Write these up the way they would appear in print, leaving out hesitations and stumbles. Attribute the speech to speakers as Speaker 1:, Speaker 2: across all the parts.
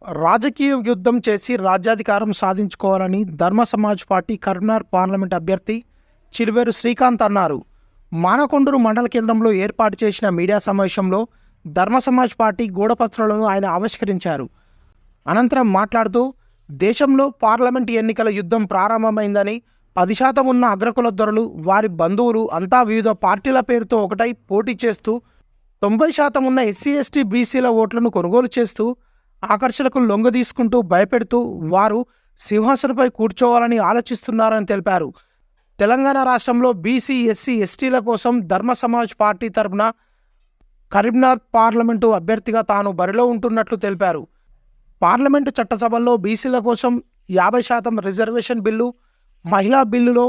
Speaker 1: రాజకీయ యుద్ధం చేసి రాజ్యాధికారం సాధించుకోవాలని ధర్మ సమాజ్ పార్టీ కరీంనగర్ పార్లమెంట్ అభ్యర్థి చిలువేరు శ్రీకాంత్ అన్నారు. మానకొండూరు మండల కేంద్రంలో ఏర్పాటు చేసిన మీడియా సమావేశంలో ధర్మ సమాజ్ పార్టీ గూఢపత్రాలను ఆయన ఆవిష్కరించారు. అనంతరం మాట్లాడుతూ దేశంలో పార్లమెంట్ ఎన్నికల యుద్ధం ప్రారంభమైందని, 10% ఉన్న అగ్రకుల దొరలు, వారి బంధువులు అంతా వివిధ పార్టీల పేరుతో ఒకటై పోటీ చేస్తూ 90% ఉన్న ఎస్సీ ఎస్టీ బీసీల ఓట్లను కొనుగోలు చేస్తూ ఆకర్షణకు లొంగదీసుకుంటూ భయపెడుతూ వారు సింహాసనపై కూర్చోవాలని ఆలోచిస్తున్నారని తెలిపారు. తెలంగాణ రాష్ట్రంలో బీసీ ఎస్సీ ఎస్టీల కోసం ధర్మ సమాజ్ పార్టీ తరపున కరీంనగర్ పార్లమెంటు అభ్యర్థిగా తాను బరిలో ఉంటున్నట్లు తెలిపారు. పార్లమెంటు చట్టసభల్లో బీసీల కోసం 50% రిజర్వేషన్ బిల్లు, మహిళా బిల్లులో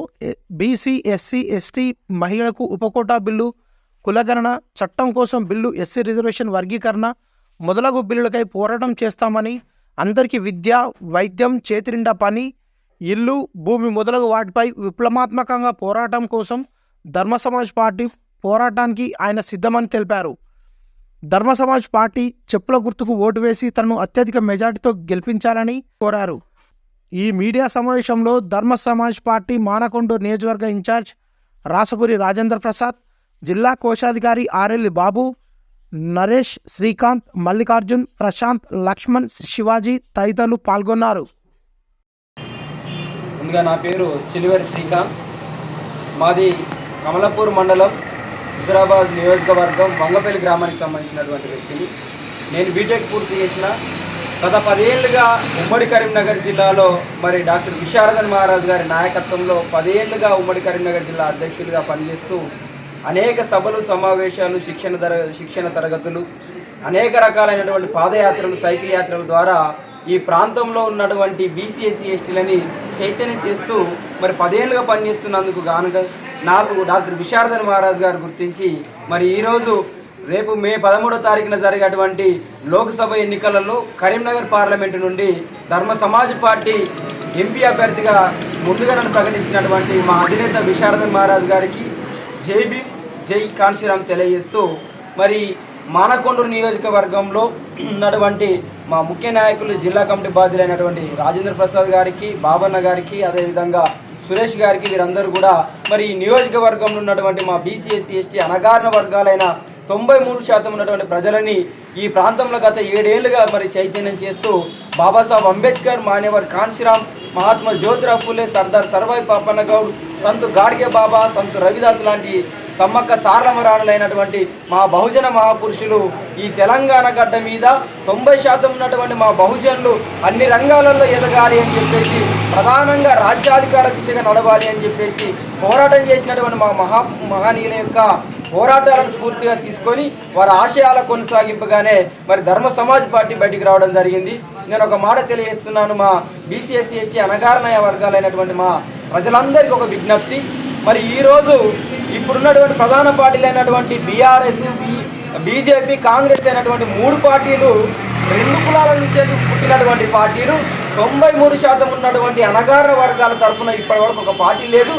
Speaker 1: బీసీ ఎస్సీ ఎస్టీ మహిళలకు ఉపకోటా బిల్లు, కులగణన చట్టం కోసం బిల్లు, ఎస్సీ రిజర్వేషన్ వర్గీకరణ మొదలగు బిల్లులకై పోరాటం చేస్తామని, అందరికీ విద్య, వైద్యం, చేతినిండా పని, ఇల్లు, భూమి మొదలగు వాటిపై విప్లవాత్మకంగా పోరాటం కోసం ధర్మ సమాజ్ పార్టీ పోరాటానికి ఆయన సిద్ధమని తెలిపారు. ధర్మ సమాజ్ పార్టీ చెప్పుల గుర్తుకు ఓటు వేసి తనను అత్యధిక మెజార్టీతో గెలిపించాలని కోరారు. ఈ మీడియా సమావేశంలో ధర్మ సమాజ్ పార్టీ మానకొండూరు నియోజకవర్గ ఇన్ఛార్జ్ రాసపురి రాజేంద్ర ప్రసాద్, జిల్లా కోశాధికారి ఆర్ఎల్ బాబు, నరేష్, శ్రీకాంత్, మల్లికార్జున్, ప్రశాంత్, లక్ష్మణ్, శివాజీ తదితరులు పాల్గొన్నారు.
Speaker 2: ముందుగా నా పేరు చిలువేరు శ్రీకాంత్. మాది కమలాపూర్ మండలం, హుజరాబాద్ నియోజకవర్గం, వంగపల్లి గ్రామానికి సంబంధించినటువంటి వ్యక్తిని. నేను బీటెక్ పూర్తి చేసిన గత 10 ఏళ్లుగా ఉమ్మడి కరీంనగర్ జిల్లాలో డాక్టర్ విశారదన్ మహారాజ్ గారి నాయకత్వంలో 10 ఏళ్లుగా ఉమ్మడి కరీంనగర్ జిల్లా అధ్యక్షులుగా పనిచేస్తూ అనేక సభలు, సమావేశాలు, శిక్షణ తరగతులు, అనేక రకాలైనటువంటి పాదయాత్రలు, సైకిల్ యాత్రల ద్వారా ఈ ప్రాంతంలో ఉన్నటువంటి బీసీ ఎస్సీ ఎస్టీలని చైతన్యం చేస్తూ 10 ఏళ్ళుగా పనిచేస్తున్నందుకు గానుగా నాకు డాక్టర్ విశారదన్ మహారాజ్ గారు గుర్తించి ఈరోజు రేపు మే 13వ తారీఖున జరిగేటువంటి లోక్సభ ఎన్నికలలో కరీంనగర్ పార్లమెంటు నుండి ధర్మ సమాజ్ పార్టీ ఎంపీ అభ్యర్థిగా ముందుగా నన్ను ప్రకటించినటువంటి మా అధినేత విశారదన్ మహారాజ్ గారికి జై భీమ్, జై కాన్శీరామ్ తెలియజేస్తూ మానకొండూరు నియోజకవర్గంలో ఉన్నటువంటి మా ముఖ్య నాయకులు, జిల్లా కమిటీ బాధ్యులైనటువంటి రాజేంద్ర ప్రసాద్ గారికి, బాబన్న గారికి, అదేవిధంగా సురేష్ గారికి, వీరందరూ కూడా ఈ నియోజకవర్గంలో ఉన్నటువంటి మా బీసీ ఎస్సీ ఎస్టీ అణగారిన వర్గాలైన 93% ఉన్నటువంటి ప్రజలని ఈ ప్రాంతంలో గత 7 ఏళ్లుగా చైతన్యం చేస్తూ బాబాసాహెబ్ అంబేద్కర్, మాన్యవర్ కాన్శీరామ్, మహాత్మా జ్యోతిరావు ఫులే, సర్దార్ సర్వాయి పాపన్న గౌడ్, సంతు గాడ్గే బాబా, సంతు రవిదాస్ లాంటి సమ్మక్క సారలమరాణులైనటువంటి మా బహుజన మహాపురుషులు ఈ తెలంగాణ గడ్డ మీద 90% ఉన్నటువంటి మా బహుజనులు అన్ని రంగాలలో ఎదగాలి అని చెప్పేసి, ప్రధానంగా రాజ్యాధికార దిశగా నడవాలి అని చెప్పేసి పోరాటం చేసినటువంటి మా మహనీయుల యొక్క పోరాటాలను స్ఫూర్తిగా తీసుకొని వారి ఆశయాల కొనసాగింపుగానే ధర్మ సమాజ్ పార్టీ బయటికి రావడం జరిగింది. నేను ఒక మాట తెలియజేస్తున్నాను. మా బీసీ ఎస్సీ ఎస్టీ అణగారిన వర్గాలైనటువంటి మా ప్రజలందరికీ ఒక విజ్ఞప్తి. ఈరోజు ఇప్పుడున్నటువంటి ప్రధాన పార్టీలు అయినటువంటి బీఆర్ఎస్, బీజేపీ, కాంగ్రెస్ అయినటువంటి 3 పార్టీలు 2 కులాల నుంచి పుట్టినటువంటి పార్టీలు. 93% ఉన్నటువంటి అణగారిన వర్గాల తరఫున ఇప్పటివరకు ఒక పార్టీ లేదు.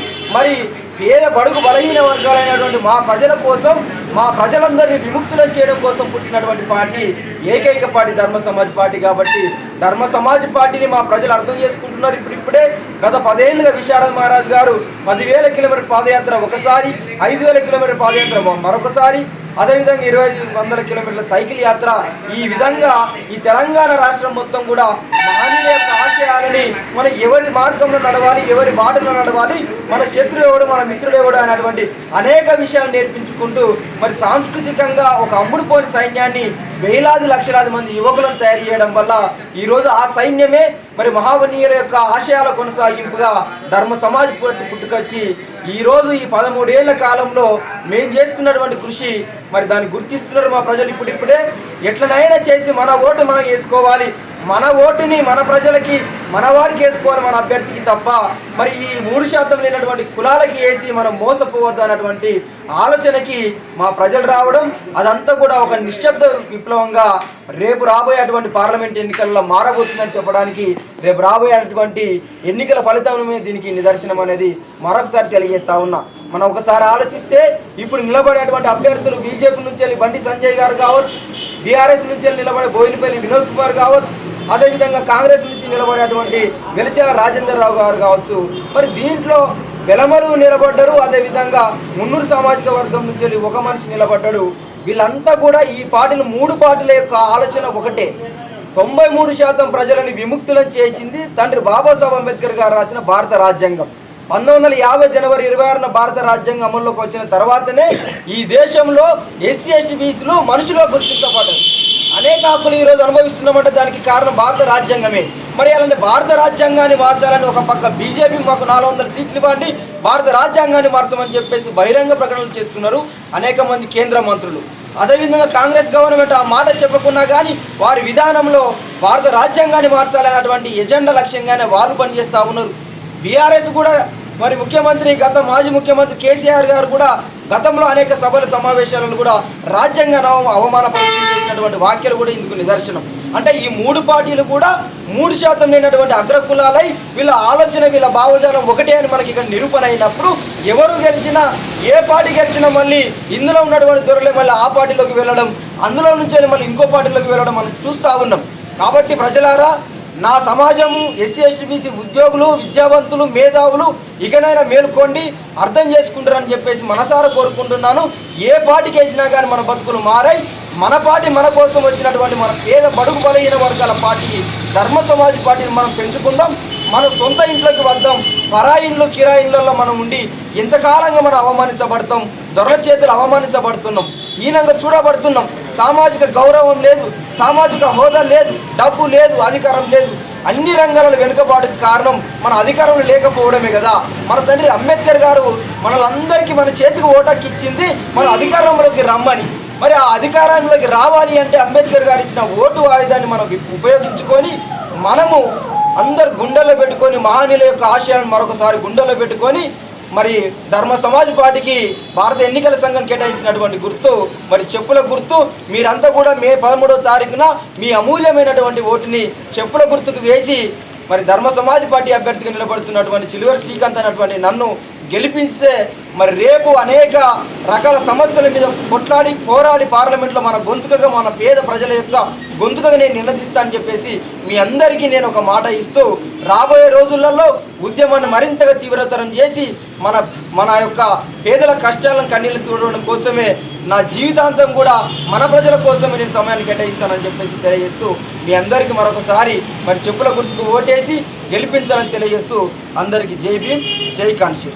Speaker 2: పేద బడుగు బలహీన వర్గాలైనటువంటి మా ప్రజల కోసం, మా ప్రజలందరినీ విముక్తులను చేయడం కోసం పుట్టినటువంటి పార్టీ ఏకైక పార్టీ ధర్మ సమాజ్ పార్టీ. కాబట్టి ధర్మ సమాజ్ పార్టీని మా ప్రజలు అర్థం చేసుకుంటున్నారు. ఇప్పుడే గత 10 ఏళ్లుగా విశారద్ మహారాజ్ గారు 10,000 కిలోమీటర్ పాదయాత్ర ఒకసారి, 5,000 కిలోమీటర్ పాదయాత్ర మరొకసారి, అదేవిధంగా 2,500 కిలోమీటర్ల సైకిల్ యాత్ర, ఈ విధంగా ఈ తెలంగాణ రాష్ట్రం మొత్తం కూడా మహనీయుల యొక్క ఆశయాలని ఎవరి మార్గంలో నడవాలి, ఎవరి బాటలో నడవాలి, మన శత్రువు ఎవడు, మన మిత్రుడు ఎవడు అనేటువంటి అనేక విషయాలు నేర్పించుకుంటూ సాంస్కృతికంగా ఒక అమ్ముడుపోని సైన్యాన్ని వేలాది లక్షలాది మంది యువకులను తయారు చేయడం వల్ల ఈరోజు ఆ సైన్యమే మహావనీయుల యొక్క ఆశయాల కొనసాగింపుగా ధర్మ సమాజ్ పుట్టుకొచ్చి ఈరోజు ఈ 13 ఏళ్ల కాలంలో మేము చేస్తున్నటువంటి కృషి దాన్ని గుర్తిస్తున్నారు మా ప్రజలు. ఇప్పుడిప్పుడే ఎట్లనైనా చేసి మన ఓటు మనం వేసుకోవాలి, మన ఓటుని మన ప్రజలకి, మన వాడికి వేసుకోవాలి, మన అభ్యర్థికి తప్ప ఈ 3% లేనటువంటి కులాలకి వేసి మనం మోసపోవద్దు అన్నటువంటి ఆలోచనకి మా ప్రజలు రావడం, అదంతా కూడా ఒక నిశ్శబ్ద విప్లవంగా రేపు రాబోయేటువంటి పార్లమెంట్ ఎన్నికల్లో మారబోతుందని చెప్పడానికి, రేపు రాబోయేటువంటి ఎన్నికల ఫలితమే దీనికి నిదర్శనం అనేది మరొకసారి తెలియజేస్తా ఉన్నా. మనం ఒకసారి ఆలోచిస్తే ఇప్పుడు నిలబడేటువంటి అభ్యర్థులు బీజేపీ నుంచి వెళ్ళి బండి సంజయ్ గారు కావచ్చు, బీఆర్ఎస్ నుంచి వెళ్ళి నిలబడే బోయినపల్లి వినోద్ కుమార్ కావచ్చు, అదేవిధంగా కాంగ్రెస్ నుంచి నిలబడేటువంటి వెలిచేల రాజేంద్రరావు గారు కావచ్చు. మరి దీంట్లో వెలమలు నిలబడ్డారు, అదేవిధంగా మున్నూరు సామాజిక వర్గం నుంచి వెళ్ళి ఒక మనిషి నిలబడ్డాడు. వీళ్ళంతా కూడా ఈ పార్టీలు 3 పార్టీల యొక్క ఆలోచన ఒకటే. 93% ప్రజలని విముక్తులను చేసింది తండ్రి బాబాసాహెబ్ అంబేద్కర్ గారు రాసిన భారత రాజ్యాంగం. 1950 జనవరి 26న భారత రాజ్యాంగం అమల్లోకి వచ్చిన తర్వాతనే ఈ దేశంలో ఎస్సీ ఎస్టీ బీసీలు మనుషులుగా గుర్తించబడ్డారు. అనేక హక్కులు ఈరోజు అనుభవిస్తున్నామంటే దానికి కారణం భారత రాజ్యాంగమే. మరి అలాంటి భారత రాజ్యాంగాన్ని మార్చాలని ఒక పక్క బీజేపీ మాకు 400 సీట్లు ఇవ్వండి, భారత రాజ్యాంగాన్ని మార్చమని చెప్పేసి బహిరంగ ప్రకటనలు చేస్తున్నారు అనేక మంది కేంద్ర మంత్రులు. అదేవిధంగా కాంగ్రెస్ గవర్నమెంట్ ఆ మాట చెప్పకున్నా కానీ వారి విధానంలో భారత రాజ్యాంగాన్ని మార్చాలనేటువంటి ఎజెండా లక్ష్యంగానే వాళ్ళు పనిచేస్తూ ఉన్నారు. బీఆర్ఎస్ కూడా మరి ముఖ్యమంత్రి మాజీ ముఖ్యమంత్రి కేసీఆర్ గారు కూడా గతంలో అనేక సభల సమావేశాలను కూడా రాజ్యాంగాన్ని అవమానపరిచి చేసినటువంటి వాక్యాలు కూడా ఇందుకు నిదర్శనం. అంటే ఈ 3 పార్టీలు కూడా 3% లేనటువంటి అగ్రకులాలై వీళ్ళ ఆలోచన వీళ్ళ భావజాలం ఒకటే అని మనకి ఇక్కడ నిరూపణ అయినప్పుడు ఎవరు గెలిచినా ఏ పార్టీ గెలిచినా మళ్ళీ ఇందులో ఉన్నటువంటి దొరలే మళ్ళీ ఆ పార్టీలోకి వెళ్ళడం, అందులో నుంచి మళ్ళీ ఇంకో పార్టీలోకి వెళ్ళడం మనం చూస్తూ ఉన్నాం. కాబట్టి ప్రజలారా, నా సమాజము ఎస్సీ ఎస్టీ బీసీ ఉద్యోగులు, విద్యావంతులు, మేధావులు ఇకనైనా మేలుకోండి, అర్థం చేసుకుంటారని చెప్పేసి మనసారా కోరుకుంటున్నాను. ఏ పార్టీకి వేసినా కానీ మన బతుకులు మారాయి. మన పార్టీ మన కోసం వచ్చినటువంటి మన పేద బడుగు బలహీన వర్గాల పార్టీ ధర్మ సమాజ్ పార్టీని మనం పెంచుకుందాం. మన సొంత ఇంట్లోకి వద్దాం. పరాయి ఇండ్లు కిరాయి ఇళ్లలో మనం ఉండి ఎంతకాలంగా మనం అవమానించబడతాం, దొరల చేతులు అవమానించబడుతున్నాం, హీనంగా చూడబడుతున్నాం. సామాజిక గౌరవం లేదు, సామాజిక హోదా లేదు, డబ్బు లేదు, అధికారం లేదు. అన్ని రంగాలలో వెనుకబాటుకు కారణం మన అధికారంలో లేకపోవడమే కదా. మన తండ్రి అంబేద్కర్ గారు మనలందరికీ మన చేతికి ఓటాకి ఇచ్చింది మన అధికారంలోకి రమ్మని. మరి ఆ అధికారంలోకి రావాలి అంటే అంబేద్కర్ గారు ఇచ్చిన ఓటు ఆయుధాన్ని మనం ఉపయోగించుకొని మనము అందరు గుండెల్లో పెట్టుకొని మహానీయుల యొక్క ఆశయాలను మరొకసారి గుండెల్లో పెట్టుకొని మరి ధర్మ సమాజ్ పార్టీకి భారత ఎన్నికల సంఘం కేటాయించినటువంటి గుర్తు మరి చెప్పుల గుర్తు. మీరంతా కూడా మే 13వ తారీఖున మీ అమూల్యమైనటువంటి ఓటుని చెప్పుల గుర్తుకు వేసి మరి ధర్మ సమాజ్ పార్టీ అభ్యర్థిగా నిలబడుతున్నటువంటి చిలువరి శ్రీకాంత్ అనేటువంటి నన్ను గెలిపిస్తే మరి రేపు అనేక రకాల సమస్యల మీద కొట్లాడి పోరాడి పార్లమెంట్లో మన గొంతుకగా మన పేద ప్రజల యొక్క గొంతుకగా నేను నిలదీస్తానని చెప్పేసి మీ అందరికీ నేను ఒక మాట ఇస్తూ రాబోయే రోజులలో ఉద్యమాన్ని మరింతగా తీవ్రతరం చేసి మన యొక్క పేదల కష్టాలను కన్నీళ్ళు చూడడం కోసమే నా జీవితాంతం కూడా మన ప్రజల కోసమే నేను సమయాన్ని కేటాయిస్తానని చెప్పేసి తెలియజేస్తూ మీ అందరికీ మరొకసారి మరి చెప్పుల గుర్తుకు ఓటేసి గెలిపించాలని తెలియజేస్తూ అందరికీ జై భీమ్, జై కాన్షి.